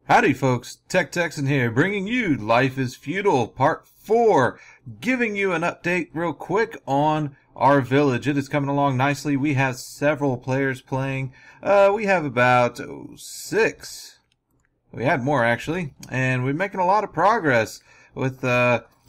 Howdy folks, TechTexN here, bringing you Life is Feudal Part 4, giving you an update real quick on our village. It is coming along nicely. We have several players playing. We have about 6. We had more actually, and we're making a lot of progress with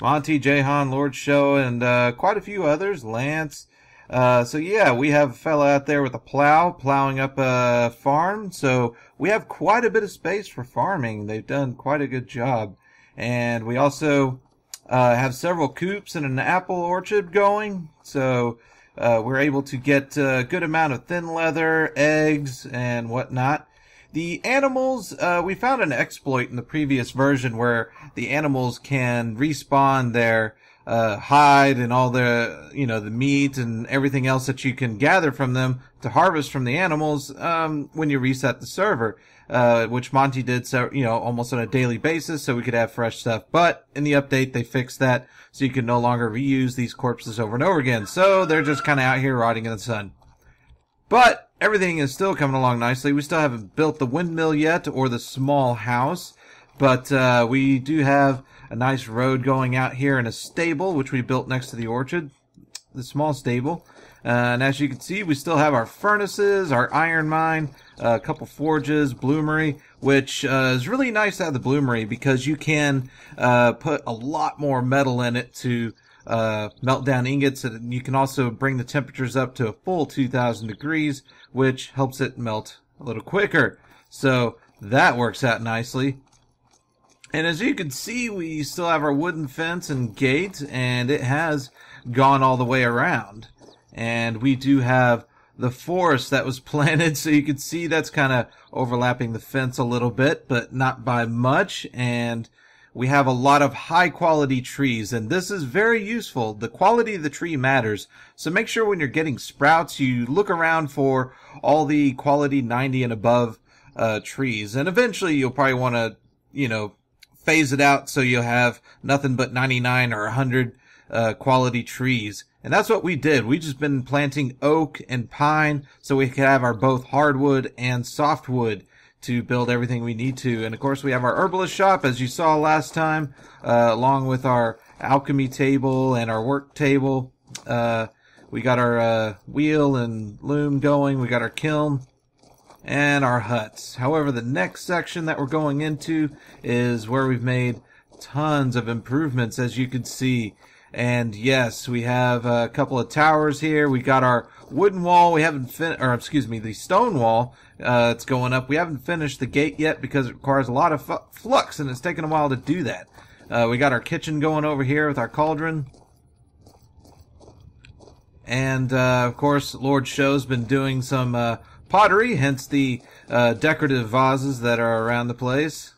Monty, Jahan, Lord Show, and quite a few others, Lance. So yeah, we have a fella out there with a plow, plowing up a farm, so we have quite a bit of space for farming. They've done quite a good job. And we also have several coops and an apple orchard going, so we're able to get a good amount of thin leather, eggs, and whatnot. The animals, we found an exploit in the previous version where the animals can respawn their hide and all the, the meat and everything else that you can gather from them to harvest from the animals, when you reset the server, which Monty did, so, almost on a daily basis so we could have fresh stuff. But in the update, they fixed that so you can no longer reuse these corpses over and over again. So they're just kind of out here rotting in the sun. But everything is still coming along nicely. We still haven't built the windmill yet or the small house, but we do have a nice road going out here and a stable, which we built next to the orchard, the small stable. And as you can see, we still have our furnaces, our iron mine, a couple forges, bloomery, which is really nice to have the bloomery because you can put a lot more metal in it to melt down ingots, and you can also bring the temperatures up to a full 2,000 degrees, which helps it melt a little quicker. So that works out nicely. And as you can see, we still have our wooden fence and gate, and it has gone all the way around. And we do have the forest that was planted, so you can see that's kind of overlapping the fence a little bit, but not by much. And we have a lot of high quality trees, and this is very useful. The quality of the tree matters, so make sure when you're getting sprouts, you look around for all the quality 90 and above trees. And eventually you'll probably want to, phase it out so you'll have nothing but 99 or 100 quality trees. And that's what we did. We just been planting oak and pine so we could have our both hardwood and softwood to build everything we need to. And of course we have our herbalist shop, as you saw last time, along with our alchemy table and our work table. We got our wheel and loom going. We got our kiln and our huts. However, the next section that we're going into is where we've made tons of improvements, as you can see. And yes, we have a couple of towers here. We got our wooden wall. We haven't the stone wall. It's going up. We haven't finished the gate yet because it requires a lot of flux, and it's taken a while to do that. We got our kitchen going over here with our cauldron. And, of course, Lord Show's been doing some, pottery, hence the decorative vases that are around the place.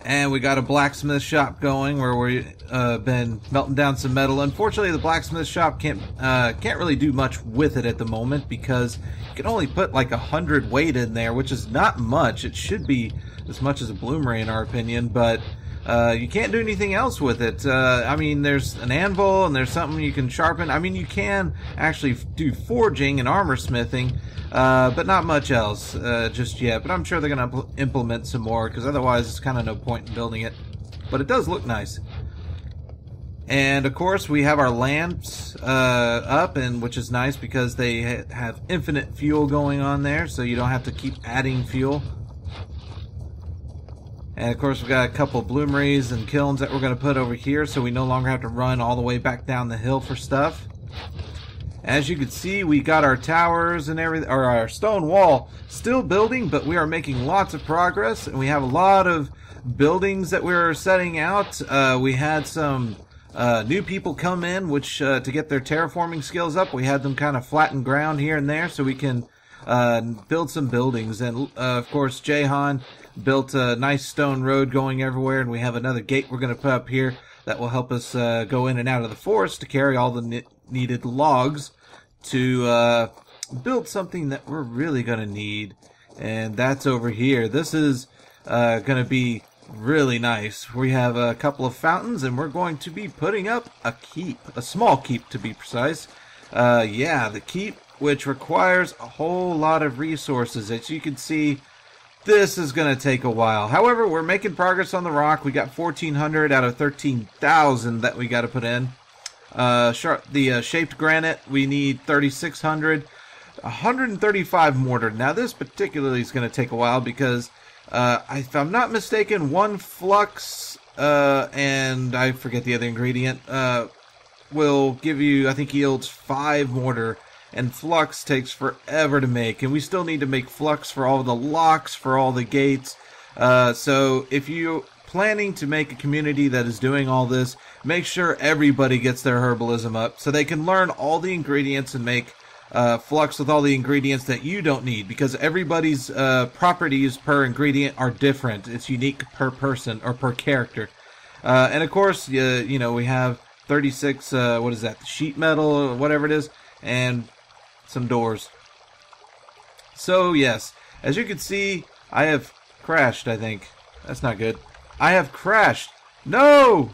And we got a blacksmith shop going where we've been melting down some metal. Unfortunately, the blacksmith shop can't really do much with it at the moment because you can only put like 100 weight in there, which is not much. It should be as much as a bloomery in our opinion, but you can't do anything else with it. I mean, there's an anvil and there's something you can sharpen. I mean, you can actually do forging and armor smithing, but not much else just yet. But I'm sure they're going to implement some more because otherwise it's kind of no point in building it. But it does look nice. And of course we have our lamps up, and which is nice because they have infinite fuel going on there, so you don't have to keep adding fuel. And of course we got a couple of bloomeries and kilns that we're going to put over here so we no longer have to run all the way back down the hill for stuff. As you can see, we got our towers and everything, or our stone wall still building, but we are making lots of progress, and we have a lot of buildings that we're setting out. We had some new people come in, which to get their terraforming skills up, we had them kind of flatten ground here and there so we can build some buildings. And of course Jahan built a nice stone road going everywhere, and we have another gate we're going to put up here that will help us go in and out of the forest to carry all the needed logs to build something that we're really going to need, and that's over here. This is going to be really nice. We have a couple of fountains, and we're going to be putting up a keep, a small keep to be precise. Yeah, the keep which requires a whole lot of resources. As you can see, this is going to take a while. However, we're making progress on the rock. We got 1,400 out of 13,000 that we got to put in. The shaped granite, we need 3,600. 135 mortar. Now, this particularly is going to take a while because, if I'm not mistaken, one flux, and I forget the other ingredient, will give you, I think, yields 5 mortar. And flux takes forever to make, and we still need to make flux for all the locks, for all the gates. So if you're planning to make a community that is doing all this, make sure everybody gets their herbalism up so they can learn all the ingredients and make flux with all the ingredients that you don't need, because everybody's properties per ingredient are different. It's unique per person or per character. And of course, you know, we have 36, what is that, sheet metal, or whatever it is, and some doors. So yes, as you can see, I have crashed, I think. That's not good. I have crashed. No!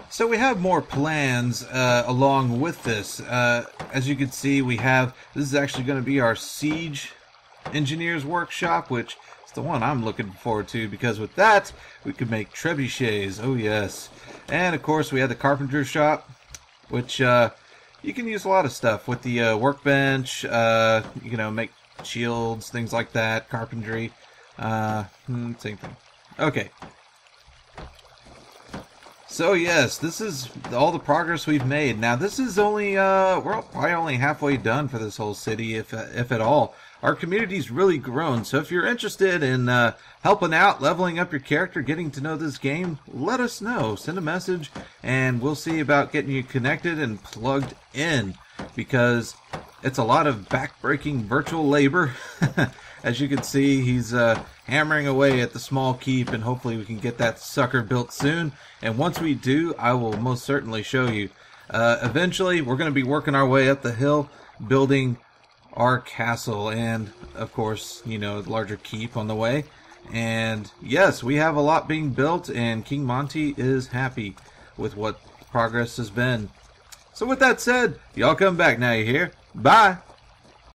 So we have more plans along with this. As you can see, this is actually going to be our siege engineer's workshop, which is the one I'm looking forward to, because with that, we could make trebuchets. Oh yes. And of course, we have the carpenter shop, which you can use a lot of stuff with the workbench. You know, make shields, things like that. Carpentry, same thing. Okay. So yes, this is all the progress we've made. Now this is only we're probably only halfway done for this whole city, if at all. Our community's really grown, so if you're interested in helping out, leveling up your character, getting to know this game, let us know. Send a message, and we'll see about getting you connected and plugged in, because it's a lot of back-breaking virtual labor. As you can see, he's hammering away at the small keep, and hopefully we can get that sucker built soon. And once we do, I will most certainly show you. Eventually, we're going to be working our way up the hill, building our castle, and of course, you know, the larger keep on the way. And yes, we have a lot being built, and King Monty is happy with what progress has been. So with that said, y'all come back now, you hear? Bye!